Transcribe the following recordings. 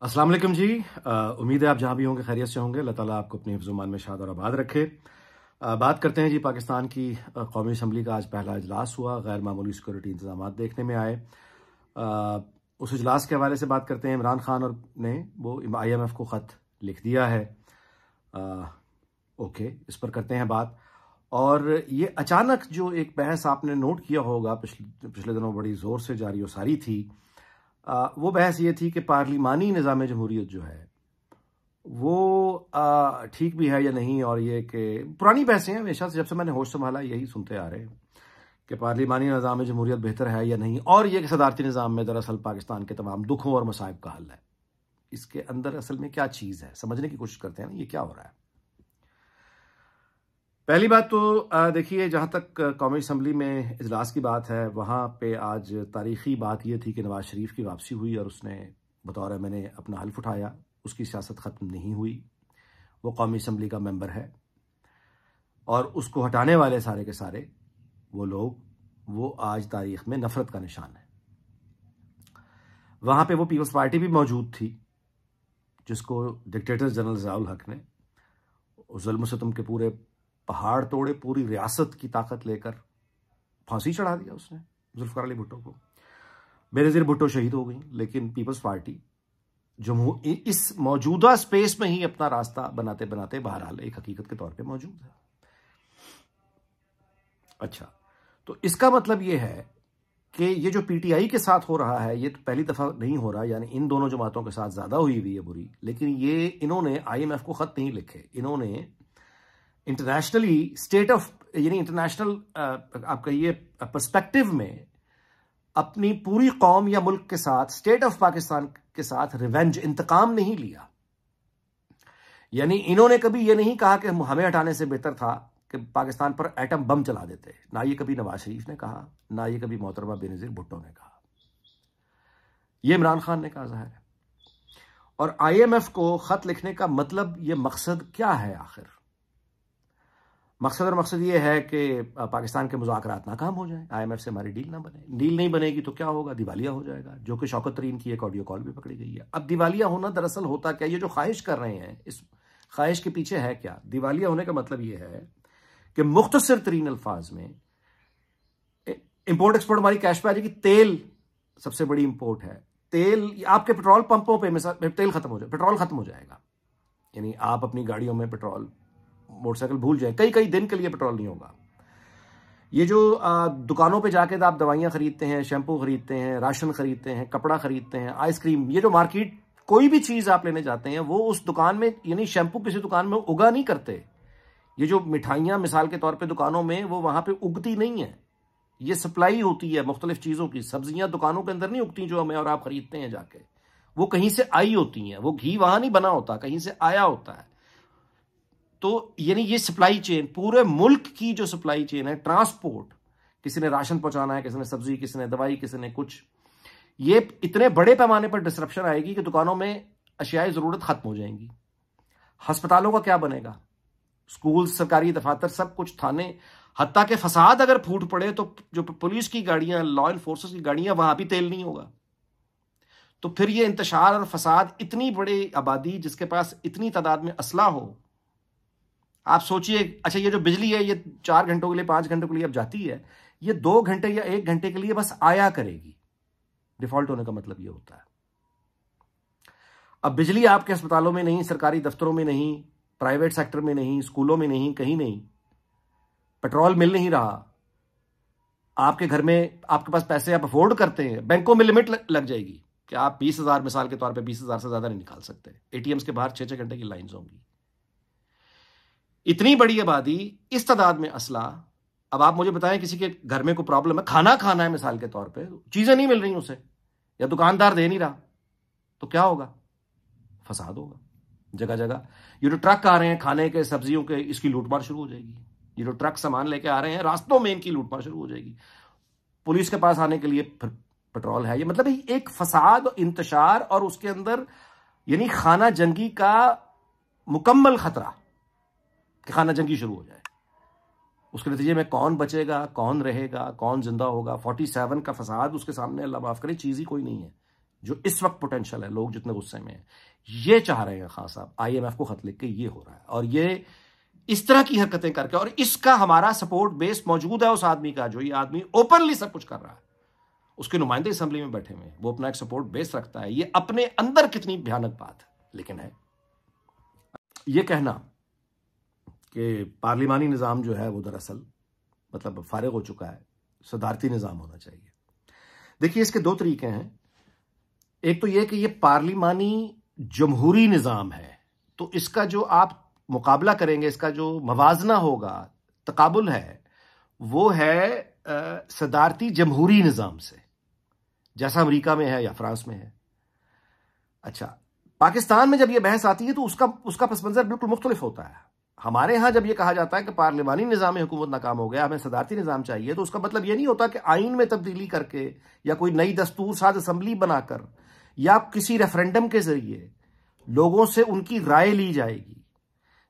अस्सलाम वालेकुम जी। उम्मीद है आप जहाँ भी होंगे खैरियत से होंगे। अल्लाह ताला आपको अपने हिफ्ज़-ओ-मान में शाद और आबाद रखे। बात करते हैं जी पाकिस्तान की कौमी असम्बली का आज पहला इजलास हुआ। गैर मामूली सिक्योरिटी इंतजामात देखने में आए। उस इजलास के हवाले से बात करते हैं। इमरान खान और ने वो IMF को ख़त लिख दिया है। ओके, इस पर करते हैं बात। और ये अचानक जो एक बहस आपने नोट किया होगा पिछले दिनों बड़ी ज़ोर से जारी और सारी थी, वो बहस ये थी कि पार्लिमानी निज़ाम जमहूरियत जो है वो ठीक भी है या नहीं। और ये कि पुरानी बहसें हैं, हमेशा से जब से मैंने होश संभाला यही सुनते आ रहे हैं कि पार्लिमानी निज़ाम जमहूरियत बेहतर है या नहीं, और ये कि सदारती निज़ाम में दरअसल पाकिस्तान के तमाम दुखों और मसाइब का हल है। इसके अंदर असल में क्या चीज़ है, समझने की कोशिश करते हैं ना, ये क्या हो रहा है। पहली बात तो देखिए, जहाँ तक कौमी असम्बली में इजलास की बात है, वहाँ पे आज तारीख़ी बात यह थी कि नवाज शरीफ की वापसी हुई और उसने बतौर मैंने अपना हल्फ उठाया। उसकी सियासत ख़त्म नहीं हुई, वो कौमी असम्बली का मेंबर है और उसको हटाने वाले सारे के सारे वो लोग, वो आज तारीख़ में नफ़रत का निशान है। वहाँ पे वो पीपल्स पार्टी भी मौजूद थी जिसको डिक्टेटर जनरल ज़ियाउल हक ने उस ज़ुल्म सितम के पूरे पहाड़ तोड़े, पूरी रियासत की ताकत लेकर फांसी चढ़ा दिया उसने जुल्फ़िकार अली भुट्टो को। बेनज़ीर भुट्टो शहीद हो गई, लेकिन पीपल्स पार्टी इस मौजूदा स्पेस में ही अपना रास्ता बनाते बनाते बहरहाल एक हकीकत के तौर पे मौजूद है। अच्छा, तो इसका मतलब ये है कि ये जो PTI के साथ हो रहा है, ये तो पहली दफ़ा नहीं हो रहा, यानी इन दोनों जमातों के साथ ज़्यादा हुई है बुरी, लेकिन ये इन्होंने IMF को ख़त नहीं लिखे, इन्होंने इंटरनेशनली स्टेट ऑफ, यानी इंटरनेशनल आप कहिए पर्सपेक्टिव में अपनी पूरी कौम या मुल्क के साथ, स्टेट ऑफ पाकिस्तान के साथ रिवेंज, इंतकाम नहीं लिया। यानी इन्होंने कभी ये नहीं कहा कि हमें हटाने से बेहतर था कि पाकिस्तान पर एटम बम चला देते। ना ये कभी नवाज शरीफ ने कहा, ना ये कभी मोहतरमा बेनज़ीर भुट्टो ने कहा, ये इमरान खान ने कहा ज़ाहिर है। और IMF को खत लिखने का मतलब, ये मकसद क्या है आखिर? मकसद ये है कि पाकिस्तान के मुज़ाकरात नाकाम हो जाएं, IMF से हमारी डील ना बने। डील नहीं बनेगी तो क्या होगा? दिवालिया हो जाएगा, जो कि शौकत तरीन की एक ऑडियो कॉल भी पकड़ी गई है। अब दिवालिया होना दरअसल होता क्या, ये जो ख्वाहिश कर रहे हैं, इस ख्वाहिश के पीछे है क्या? दिवालिया होने का मतलब ये है कि मुख्तसर तरीन अल्फाज में इंपोर्ट एक्सपोर्ट हमारी कैश पे आ जाएगी। तेल सबसे बड़ी इंपोर्ट है। तेल आपके पेट्रोल पंपों पे तेल खत्म हो जाए, पेट्रोल खत्म हो जाएगा। यानी आप अपनी गाड़ियों में पेट्रोल, मोटरसाइकिल भूल जाए, कई दिन के लिए पेट्रोल नहीं होगा। ये जो दुकानों पे जाके आप दवाइयाँ खरीदते हैं, शैम्पू खरीदते हैं, राशन खरीदते हैं, कपड़ा खरीदते हैं, आइसक्रीम, ये जो मार्केट कोई भी चीज़ आप लेने जाते हैं, वो उस दुकान में, यानी शैम्पू किसी दुकान में उगा नहीं करते। ये जो मिठाइयाँ मिसाल के तौर पे दुकानों में, वो वहाँ पे उगती नहीं है। ये सप्लाई होती है मुख्तलिफ चीज़ों की। सब्जियाँ दुकानों के अंदर नहीं उगती जो हमें और आप खरीदते हैं जाके, वो कहीं से आई होती हैं। वो घी वहाँ नहीं बना होता, कहीं से आया होता है। तो यानी ये सप्लाई चेन, पूरे मुल्क की जो सप्लाई चेन है, ट्रांसपोर्ट, किसी ने राशन पहुंचाना है, किसी ने सब्जी, किसी ने दवाई, किसी ने कुछ, ये इतने बड़े पैमाने पर डिसरप्शन आएगी कि दुकानों में अशियाई जरूरत खत्म हो जाएंगी। अस्पतालों का क्या बनेगा? स्कूल, सरकारी दफातर, सब कुछ, थाने, हत्ता के फसाद अगर फूट पड़े तो जो पुलिस की गाड़ियां, लॉ एनफोर्सेस की गाड़ियां, वहां भी तेल नहीं होगा। तो फिर ये इंतशार और फसाद, इतनी बड़ी आबादी जिसके पास इतनी तादाद में असला हो, आप सोचिए। अच्छा, ये जो बिजली है, ये 4 घंटों के लिए, 5 घंटों के लिए अब जाती है, ये 2 घंटे या 1 घंटे के लिए बस आया करेगी। डिफॉल्ट होने का मतलब ये होता है। अब बिजली आपके अस्पतालों में नहीं, सरकारी दफ्तरों में नहीं, प्राइवेट सेक्टर में नहीं, स्कूलों में नहीं, कहीं नहीं। पेट्रोल मिल नहीं रहा आपके घर में, आपके पास पैसे आप अफोर्ड करते हैं, बैंकों में लिमिट लग जाएगी कि आप 20,000, मिसाल के तौर पे 20,000 से ज्यादा नहीं निकाल सकते। ATMs के बाहर 6-6 घंटे की लाइन्स होंगी। इतनी बड़ी आबादी, इस तादाद में असला। अब आप मुझे बताएं, किसी के घर में कोई प्रॉब्लम है, खाना खाना है मिसाल के तौर पे, चीजें नहीं मिल रही उसे, या दुकानदार दे नहीं रहा, तो क्या होगा? फसाद होगा जगह जगह। ये जो ट्रक आ रहे हैं खाने के, सब्जियों के, इसकी लूटमार शुरू हो जाएगी। ये जो ट्रक सामान लेके आ रहे हैं, रास्तों में इनकी लूटमार शुरू हो जाएगी। पुलिस के पास आने के लिए फिर पेट्रोल है। ये मतलब एक फसाद, इंतशार, और उसके अंदर यानी खाना जंगी का मुकम्मल खतरा कि खाना जंगी शुरू हो जाए। उसके नतीजे में कौन बचेगा, कौन रहेगा, कौन जिंदा होगा? 47 का फसाद उसके सामने, अल्लाह माफ करे, चीज ही कोई नहीं है। जो इस वक्त पोटेंशियल है, लोग जितने गुस्से में हैं, ये चाह रहे हैं खान साहब IMF को खत लिख के ये हो रहा है, और ये इस तरह की हरकतें करके, और इसका हमारा सपोर्ट बेस मौजूद है उस आदमी का, जो ये आदमी ओपनली सब कुछ कर रहा है, उसके नुमाइंदे असेंबली में बैठे हुए हैं, वो अपना एक सपोर्ट बेस रखता है। ये अपने अंदर कितनी भयानक बात है, लेकिन है ये कहना कि पार्लिमानी निज़ाम जो है वो दरअसल मतलब फारिग हो चुका है, सदारती निज़ाम होना चाहिए। देखिए इसके दो तरीके हैं। एक तो यह कि ये पार्लिमानी जमहूरी निज़ाम है, तो इसका जो आप मुकाबला करेंगे, इसका जो मवाजना होगा, तकाबुल है, वो है सदारती जमहूरी निज़ाम से, जैसा अमेरिका में है या फ्रांस में है। अच्छा, पाकिस्तान में जब यह बहस आती है तो उसका पस मंजर बिल्कुल मुख्तलिफ होता है। हमारे यहां जब यह कहा जाता है कि पार्लिमानी निज़ाम हुकूमत नाकाम हो गया, हमें सदारती निज़ाम चाहिए, तो उसका मतलब यह नहीं होता कि आइन में तब्दीली करके या कोई नई दस्तूर साज असम्बली बनाकर या किसी रेफरेंडम के जरिए लोगों से उनकी राय ली जाएगी।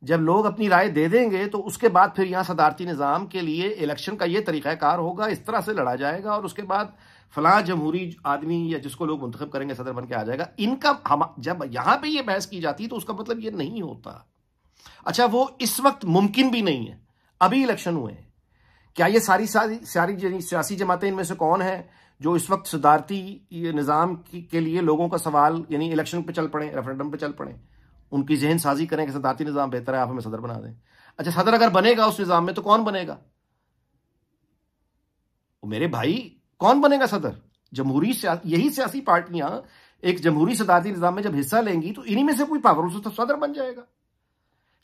जब लोग अपनी राय दे देंगे तो उसके बाद फिर यहां सदारती निज़ाम के लिए इलेक्शन का यह तरीक़ाकार होगा, इस तरह से लड़ा जाएगा, और उसके बाद फलां जमहूरी आदमी या जिसको लोग मुंतखब करेंगे सदर बन के आ जाएगा। इनका जब यहां पे ये बहस की जाती है तो उसका मतलब ये नहीं होता। अच्छा, वो इस वक्त मुमकिन भी नहीं है, अभी इलेक्शन हुए हैं। क्या ये सारी सियासी जमातें, इनमें से कौन है जो इस वक्त सदारती निज़ाम के लिए लोगों का सवाल यानी इलेक्शन पे चल पड़े, रेफरेंडम पे चल पड़े, उनकी जहन साजी करें कि सदारती निज़ाम बेहतर है, आप हमें सदर बना दें? अच्छा, सदर अगर बनेगा उस निज़ाम में तो कौन बनेगा? मेरे भाई, कौन बनेगा सदर? यही सियासी पार्टियां एक जमहूरी सदारती निज़ाम में जब हिस्सा लेंगी तो इन्हीं में से कोई पावरफुल तो सदर बन जाएगा।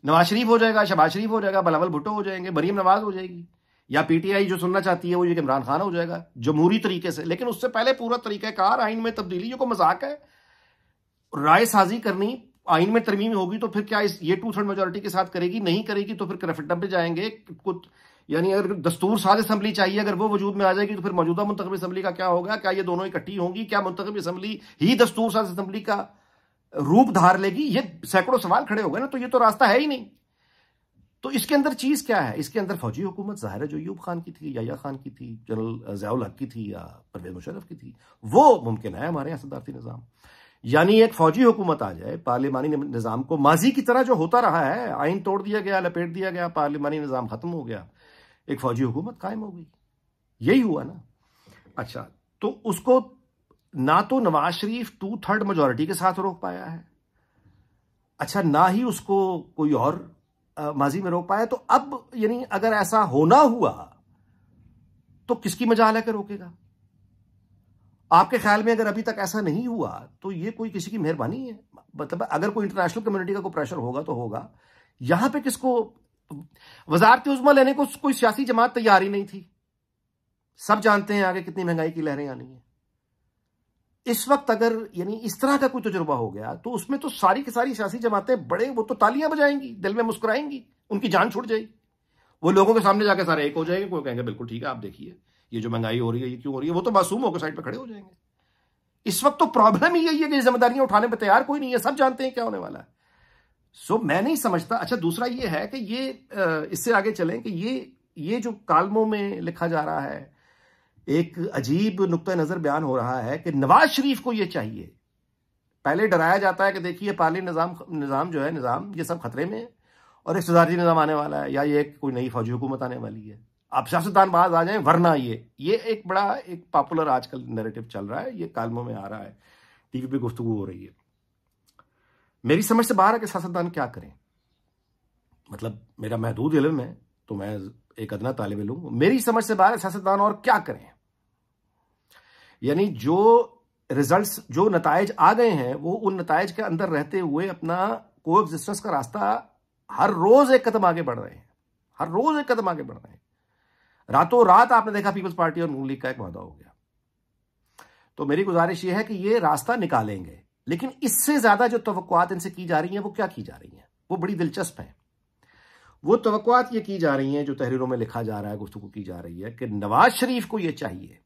नवाज शरीफ हो जाएगा, शहबाज शरीफ हो जाएगा, बिलावल भुट्टो हो जाएंगे, मरीम नवाज हो जाएगी, या PTI जो सुनना चाहती है वो ये इमरान खान हो जाएगा जमहूरी तरीके से। लेकिन उससे पहले पूरा तरीकाकार आइन में तब्दीली, जो को मजाक है, राय साजी करनी, आइन में तरमीम होगी तो फिर क्या ये 2/3 मेजोरिटी के साथ करेगी? नहीं करेगी तो फिर रेफरेंडम पे जाएंगे कुछ, यानी अगर दस्तूर साज असेंबली चाहिए, अगर वो वजूद में आ जाएगी तो फिर मौजूदा मुंतखब असेंबली का क्या होगा? क्या ये दोनों इकट्ठी होंगी? क्या मुंतखब असेंबली ही दस्तूर साज असेंबली का रूप धार लेगी? ये सैकड़ों सवाल खड़े हो गए ना, तो ये तो रास्ता है ही नहीं। तो इसके अंदर चीज क्या है? इसके अंदर फौजी हुकूमत जाहिर है जो अयूब खान की थी, याया खान की थी, जनरल ज़ियाउल हक की थी, या परवेज मुशर्रफ की थी, वो मुमकिन है हमारे यहाँ सदारती निज़ाम। यानी एक फौजी हुकूमत आ जाए, पार्लिमानी निज़ाम को माजी की तरह जो होता रहा है, आइन तोड़ दिया गया, लपेट दिया गया, पार्लिमानी निज़ाम खत्म हो गया, एक फौजी हुकूमत कायम हो गई, यही हुआ ना। अच्छा, तो उसको ना तो नवाज शरीफ 2/3 मेजोरिटी के साथ रोक पाया है, अच्छा ना ही उसको कोई और माजी में रोक पाया। तो अब यानी अगर ऐसा होना हुआ तो किसकी मजाल है कि रोकेगा? आपके ख्याल में अगर अभी तक ऐसा नहीं हुआ तो ये कोई किसी की मेहरबानी है? मतलब अगर कोई इंटरनेशनल कम्युनिटी का कोई प्रेशर होगा तो होगा। यहां पे किसको वजारत उज़्मा लेने को कोई सियासी जमात तैयार ही नहीं थी। सब जानते हैं आगे कितनी महंगाई की लहरें आनी है। इस वक्त अगर यानी इस तरह का कोई तजुर्बा हो गया तो उसमें तो सारी की सारी सियासी जमातें बड़े, वो तो तालियां बजाएंगी, दिल में मुस्कुराएंगी, उनकी जान छूट जाएगी, वो लोगों के सामने जाके सारे एक हो जाएंगे, कोई कहेंगे बिल्कुल ठीक है, आप देखिए ये जो महंगाई हो रही है ये क्यों हो रही है, वो तो मासूम होकर साइड पर खड़े हो जाएंगे। इस वक्त तो प्रॉब्लम ही यही है कि जिम्मेदारियां उठाने पर तैयार कोई नहीं है, सब जानते हैं क्या होने वाला है। सो मैं नहीं समझता। अच्छा, दूसरा ये है कि ये इससे आगे चलें कि ये जो कालमों में लिखा जा रहा है, एक अजीब नुक्ता नजर बयान हो रहा है कि नवाज शरीफ को ये चाहिए। पहले डराया जाता है कि देखिए पार्लियामेंट निज़ाम जो है, निज़ाम ये सब खतरे में है और एक सदारती निज़ाम आने वाला है, या ये कोई नई फौजी हुकूमत आने वाली है, आप सियासतदान बाज आ जाएं, वरना ये एक बड़ा एक पॉपुलर आजकल नैरेटिव चल रहा है, ये कालमों में आ रहा है, टीवी पे गुफ्तगू हो रही है। मेरी समझ से बाहर है कि सियासतदान क्या करें। मतलब मेरा महदूद इल्म है तो मैं एक अदना तालिब इल्म हूं, मेरी समझ से बाहर है सियासतदान और क्या करें। यानी जो रिजल्ट्स, जो नताइज आ गए हैं, वो उन नताइज के अंदर रहते हुए अपना कोएग्जिस्टेंस का रास्ता हर रोज एक कदम आगे बढ़ रहे हैं, हर रोज एक कदम आगे बढ़ रहे हैं। रातों रात आपने देखा पीपल्स पार्टी और नून लीग का एक वादा हो गया। तो मेरी गुजारिश यह है कि ये रास्ता निकालेंगे, लेकिन इससे ज्यादा जो तवक्कुआत इनसे की जा रही हैं वो क्या की जा रही हैं, वो बड़ी दिलचस्प है। वो तवक्कुआत ये की जा रही हैं, जो तहरीरों में लिखा जा रहा है, गुफ्तगू की जा रही है कि नवाज शरीफ को ये चाहिए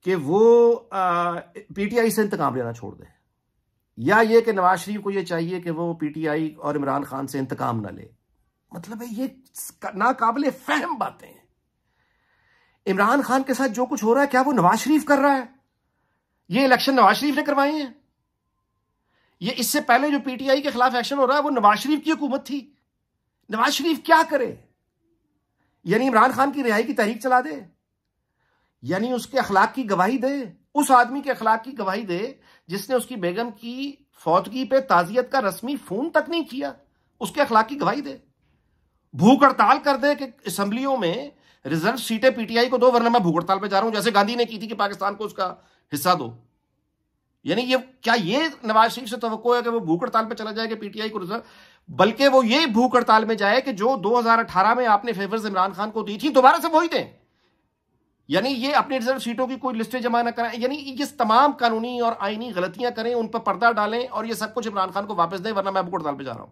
कि वो PTI से इंतकाम लेना छोड़ दे, या ये कि नवाज शरीफ को ये चाहिए कि वो PTI और इमरान खान से इंतकाम ना ले। मतलब है ये नाकाबिले फहम बातें हैं। इमरान खान के साथ जो कुछ हो रहा है क्या वो नवाज शरीफ कर रहा है? ये इलेक्शन नवाज शरीफ ने करवाए हैं। ये इससे पहले जो पीटीआई के खिलाफ एक्शन हो रहा है वो नवाज शरीफ की हुकूमत थी। नवाज शरीफ क्या करे? यानी इमरान खान की रिहाई की तहरीक चला दे, यानी उसके अखलाक की गवाही दे, उस आदमी के अखलाक की गवाही दे जिसने उसकी बेगम की फौतगी पे ताजियत का रस्मी फोन तक नहीं किया, उसके अखलाक की गवाही दे। भूख हड़ताल कर दे कि असेंबलियों में रिजर्व सीटें पीटीआई को दो, वरना मैं भूख हड़ताल पे जा रहा हूं, जैसे गांधी ने की थी कि पाकिस्तान को उसका हिस्सा दो। यानी ये क्या ये नवाज शरीफ से तवक्को है कि वो भूख हड़ताल पे चला जाए कि पीटीआई को रिजर्व, बल्कि वो ये भूख हड़ताल में जाए कि जो 2018 में आपने फेवर्स इमरान खान को दी थी दोबारा से वही दें। यानी ये अपनी रिजर्व सीटों की कोई लिस्टें जमा ना कराएं, यानी ये तमाम कानूनी और आईनी गलतियां करें, उन पर पर्दा डालें और ये सब कुछ इमरान खान को वापस दें, वरना मैं भूख हड़ताल पे जा रहा हूं।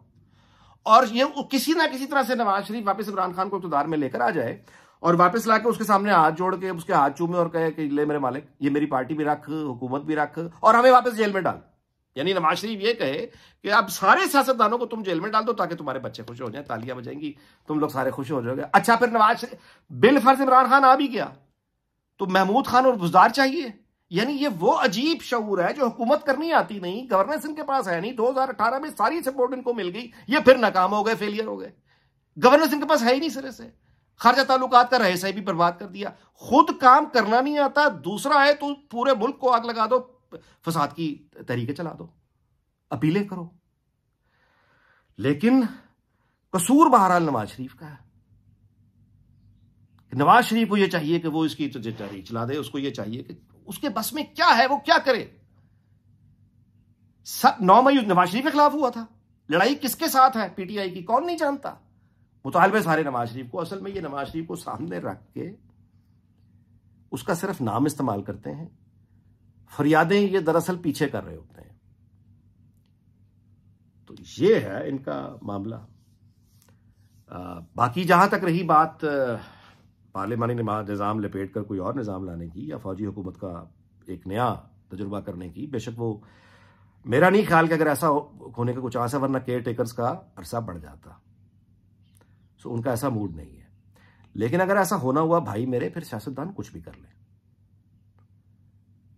और ये किसी ना किसी तरह से नवाज शरीफ वापस इमरान खान को इक़्तिदार में लेकर आ जाए और वापस लाके उसके सामने हाथ जोड़ के उसके हाथ चूमे और कहे कि ले मेरे मालिक, ये मेरी पार्टी भी रख, हुकूमत भी रख और हमें वापस जेल में डाल। यानी नवाज शरीफ ये कहे कि अब सारे सियासतदानों को तुम जेल में डाल दो ताकि तुम्हारे बच्चे खुश हो जाएं, तालियां बजाएंगी, तुम लोग सारे खुश हो जाओगे। अच्छा, फिर नवाज बिल फर्ज इमरान खान आ भी गया तो महमूद खान और बुजदार चाहिए। यानी ये वो अजीब शऊर है जो हुकूमत करनी आती नहीं, गवर्नेंस इनके पास है नहीं, 2018 में सारी सपोर्ट इनको मिल गई, ये फिर नाकाम हो गए, फेलियर हो गए, गवर्नेंस इनके पास है ही नहीं सिरे से, खारजा ताल्लुकात का रहे सही भी बर्बाद कर दिया, खुद काम करना नहीं आता, दूसरा है तो पूरे मुल्क को आग लगा दो, फसाद की तरीके चला दो, अपीलें करो। लेकिन कसूर बहरहाल नवाज शरीफ का है। नवाज शरीफ को यह चाहिए कि वो इसकी तहरीक चला दे, उसको यह चाहिए कि उसके बस में क्या है वो क्या करे। 9 मई नवाज शरीफ के खिलाफ हुआ था, लड़ाई किसके साथ है पीटीआई की कौन नहीं जानता, मुतालबे सारे नवाज शरीफ को। असल में ये नवाज शरीफ को सामने रख के उसका सिर्फ नाम इस्तेमाल करते हैं, फरियादें ये दरअसल पीछे कर रहे होते हैं। तो ये है इनका मामला। बाकी जहां तक रही बात पार्लिमानी निज़ाम लपेट कर कोई और निज़ाम लाने की या फौजी हुकूमत का एक नया तजुर्बा करने की, बेशक वो मेरा नहीं ख्याल कि अगर ऐसा होने का कुछ आसा, वरना केयर टेकर्स का अरसा बढ़ जाता। सो उनका ऐसा मूड नहीं है। लेकिन अगर ऐसा होना हुआ भाई मेरे, फिर सियासतदान कुछ भी कर ले,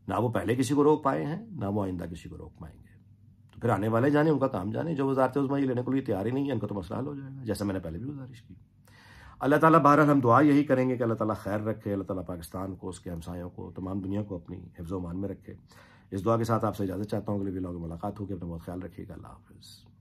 ना वो पहले किसी को रोक पाए हैं, ना वो आइंदा किसी को रोक पाएंगे। तो फिर आने वाले जाने, उनका काम जाने। जो वज़ारत उज़्मा ये लेने के लिए तैयार ही नहीं है, इनका तो मसला हल हो जाएगा, जैसे मैंने पहले भी गुजारिश की। अल्लाह ताला बहरहाल हम दुआ यही करेंगे कि अल्लाह ताला खैर रखे, अल्लाह ताला पाकिस्तान को, उसके हमसायों को, तमाम दुनिया को अपनी हिफ्ज़-ओ-मान में रखे। इस दुआ के साथ आपसे इजाज़त चाहता हूँ। अगले व्लॉग में मुलाकात होगी। अपना बहुत ख्याल रखिएगा। अल्लाह हाफ़िज़।